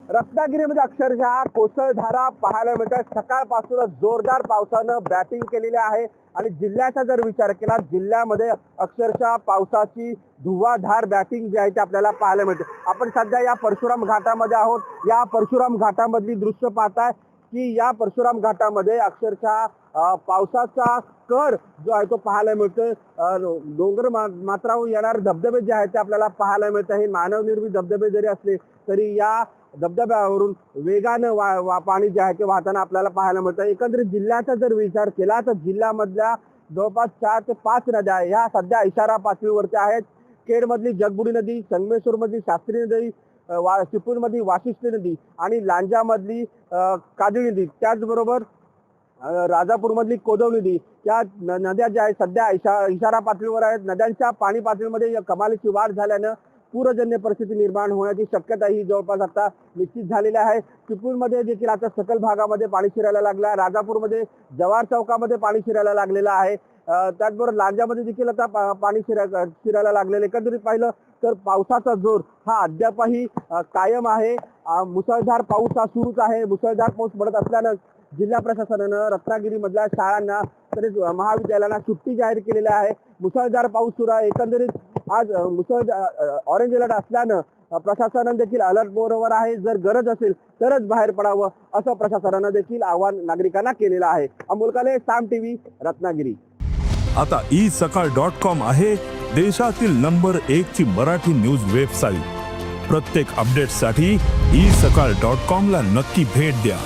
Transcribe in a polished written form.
रत्नागिरीमध्ये अक्षरशः कोसळधारा पाहायला मिळतात। सकाळपासूनच जोरदार पावसानं बॅटिंग केलेली आहे आणि जिल्ह्याचा जर विचार केला जिल्ह्यामध्ये अक्षरशः पावसाची धुवाधार बॅटिंग जी आहे ते आपल्याला पाहायला मिळते। आपण सध्या या परशुराम घाटामध्ये आहोत। या परशुराम घाटामधली दृश्य पाहताय की या परशुराम घाटामध्ये अक्षरशः पावसाचा कर जो आहे तो पाहायला मिळतोय। डोंगर मात्रावरून येणारे धबधबे जे आहेत ते आपल्याला पाहायला मिळत आहे। मानवनिर्मित धबधबे जरी असले तरी या धबधब्यावरून वेगानं पाणी जे आहे ते वाहताना आपल्याला पाहायला मिळतं। एकंदरीत जिल्ह्याचा जर विचार केला तर जिल्ह्यामधल्या जवळपास 4 ते 5 नद्या ह्या सध्या इशारा पातळीवरती आहेत। खेडमधली जगबुडी नदी, संगमेश्वरमधली शास्त्री नदी, चिपळूणमधली वाशिष्ठी नदी आणि लांजामधली काजळी नदी, त्याचबरोबर राजापूरमधली कोदव नदी या नद्या ज्या आहेत सध्या इशारा पातळीवर आहेत। नद्यांच्या पाणी पातळीमध्ये कमालीची वाढ झाल्यानं पूरजन्य परिस्थिती निर्माण होण्याची शक्यता ही जवळपास आता निश्चित झालेली आहे। चिपळूणमध्ये देखील आता सकल भागामध्ये पाणी शिरायला लागलं आहे। राजापूरमध्ये जवार चौकामध्ये पाणी शिरायला लागलेलं आहे। त्याचबरोबर लांजामध्ये देखील आता पाणी शिरायला लागलेलं। एकंदरीत पाहिलं तर पावसाचा जोर हा अद्यापही कायम आहे। मुसळधार पाऊस हा सुरूच आहे। मुसळधार पाऊस पडत असल्यानं जिल्हा प्रशासनानं रत्नागिरीमधल्या शाळांना तसेच महाविद्यालयांना सुट्टी जाहीर केलेली आहे। मुसळधार पाऊस सुरू आहे। एकंदरीत आज ऑरेंज अलर्ट असल्यानं प्रशासनानं देखील अलर्ट मोडवर आहे। जर गरज असेल तरच बाहेर पडावं असं प्रशासनानं देखील आवाहन नागरिकांना केलेलं आहे। अमोल काले, साम टीव्ही, रत्नागिरी। आता isakal.com आहे देशातील नंबर 1 ची मराठी न्यूज वेबसाईट। प्रत्येक अपडेटसाठी isakal.com ला नक्की भेट द्या।